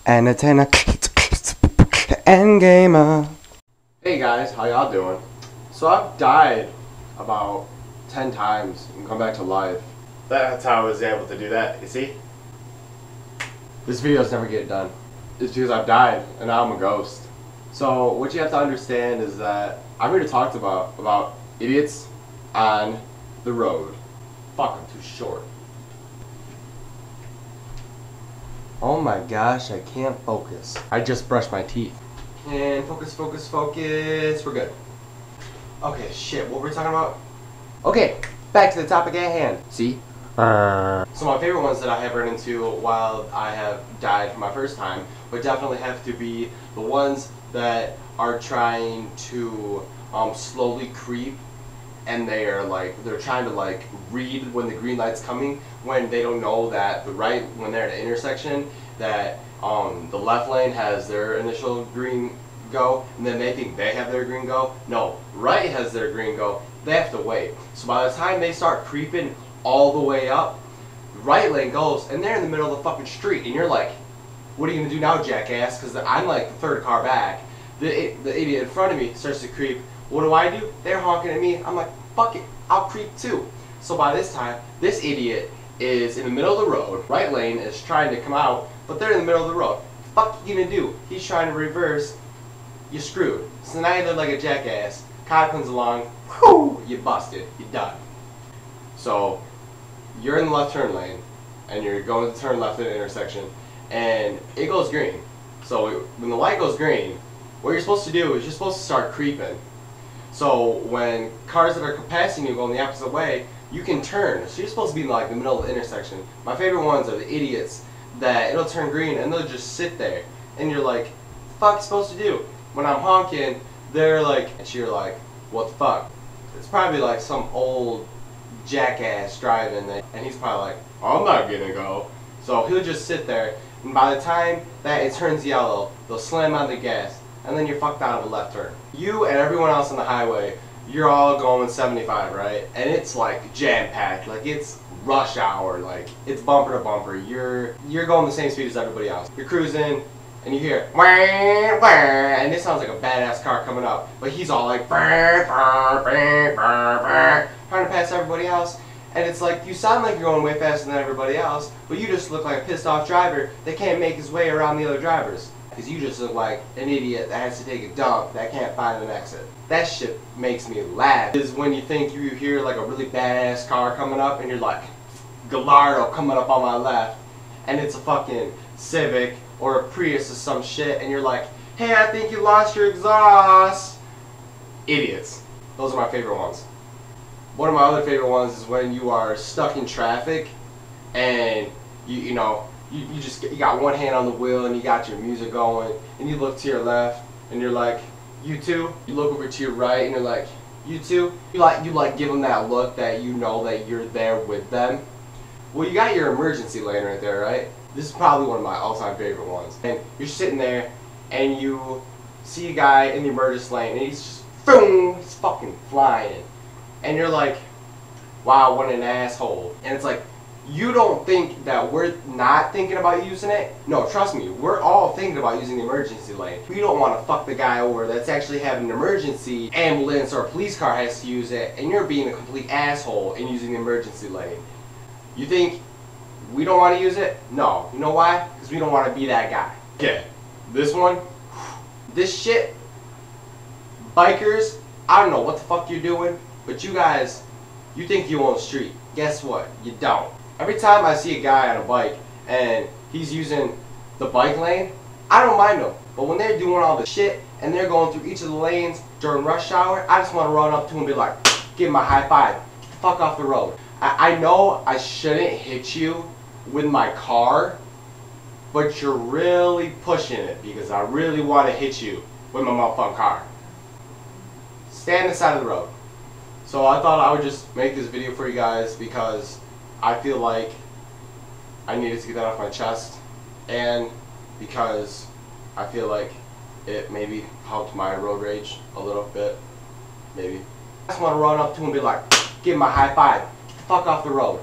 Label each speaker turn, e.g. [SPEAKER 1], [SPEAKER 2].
[SPEAKER 1] Antenna and gamer.
[SPEAKER 2] Hey guys, how y'all doing? So I've died about 10 times and come back to life. That's how I was able to do that, you see? This video's never getting done. It's because I've died and now I'm a ghost. So what you have to understand is that I'm here to talk about idiots on the road. Fuck, I'm too short. Oh my gosh, I can't focus. I just brushed my teeth. And focus. We're good. Okay, shit, what were we talking about? Okay, back to the topic at hand. See? So my favorite ones that I have run into while I have died for my first time would definitely have to be the ones that are trying to slowly creep, and they're trying to read when the green light's coming, when they don't know that when they're at an intersection, that the left lane has their initial green go, and then they think they have their green go. No, right has their green go. They have to wait. So by the time they start creeping all the way up, the right lane goes, and they're in the middle of the fucking street, and you're like, what are you gonna do now, jackass? Because I'm like the third car back. The idiot in front of me starts to creep. What do? They're honking at me. I'm like, fuck it, I'll creep too. So by this time, this idiot is in the middle of the road. Right lane is trying to come out, but they're in the middle of the road. Fuck you gonna do? He's trying to reverse. You're screwed. So now you look like a jackass. Cop comes along. Whoo! You busted. You're done. So you're in the left turn lane, and you're going to turn left at an intersection, and it goes green. So when the light goes green, what you're supposed to do is you're supposed to start creeping. So when cars that are passing you go in the opposite way, you can turn. So you're supposed to be in like the middle of the intersection. My favorite ones are the idiots that it'll turn green and they'll just sit there, and you're like, what the fuck are you supposed to do? When I'm honking, they're like, and you're like, what the fuck? It's probably like some old jackass driving there, and he's probably like, oh, I'm not gonna go. So he'll just sit there, and by the time that it turns yellow, they'll slam on the gas, and then you're fucked out of a left turn. You and everyone else on the highway, you're all going 75, right? And it's like jam-packed, like it's rush hour, like it's bumper to bumper. You're going the same speed as everybody else. You're cruising, and you hear wah, wah, and it sounds like a badass car coming up, but he's all like trying to pass everybody else, and it's like you sound like you're going way faster than everybody else, but you just look like a pissed off driver that can't make his way around the other drivers. Because you just look like an idiot that has to take a dump that can't find an exit. That shit makes me laugh. Is when you think you hear like a really badass car coming up, and you're like, Gallardo coming up on my left, and it's a fucking Civic or a Prius or some shit, and you're like, hey, I think you lost your exhaust. Idiots. Those are my favorite ones. One of my other favorite ones is when you are stuck in traffic, and you got one hand on the wheel and you got your music going, and you look to your left and you're like, you too? You look over to your right and you're like, you too? You like give them that look that you know that you're there with them. Well, you got your emergency lane right there, right? This is probably one of my all-time favorite ones. And you're sitting there and you see a guy in the emergency lane and he's just boom, he's fucking flying. And you're like, wow, what an asshole. And it's like, you don't think that we're not thinking about using it? No, trust me, we're all thinking about using the emergency lane. We don't want to fuck the guy over that's actually having an emergency. Ambulance or a police car has to use it, and you're being a complete asshole in using the emergency lane. You think we don't want to use it? No. You know why? Because we don't want to be that guy. Okay, this one, this shit, bikers, I don't know what the fuck you're doing, but you guys, you think you own the street. Guess what? You don't. Every time I see a guy on a bike and he's using the bike lane, I don't mind them. But when they're doing all the shit and they're going through each of the lanes during rush hour, I just want to run up to him and be like, give him a high five. Get the fuck off the road. I know I shouldn't hit you with my car, but you're really pushing it because I really want to hit you with my motherfucking car. Stay on the side of the road. So I thought I would just make this video for you guys because I feel like I needed to get that off my chest, and because I feel like it maybe helped my road rage a little bit, maybe. I just want to run up to him and be like, give him a high five, get the fuck off the road.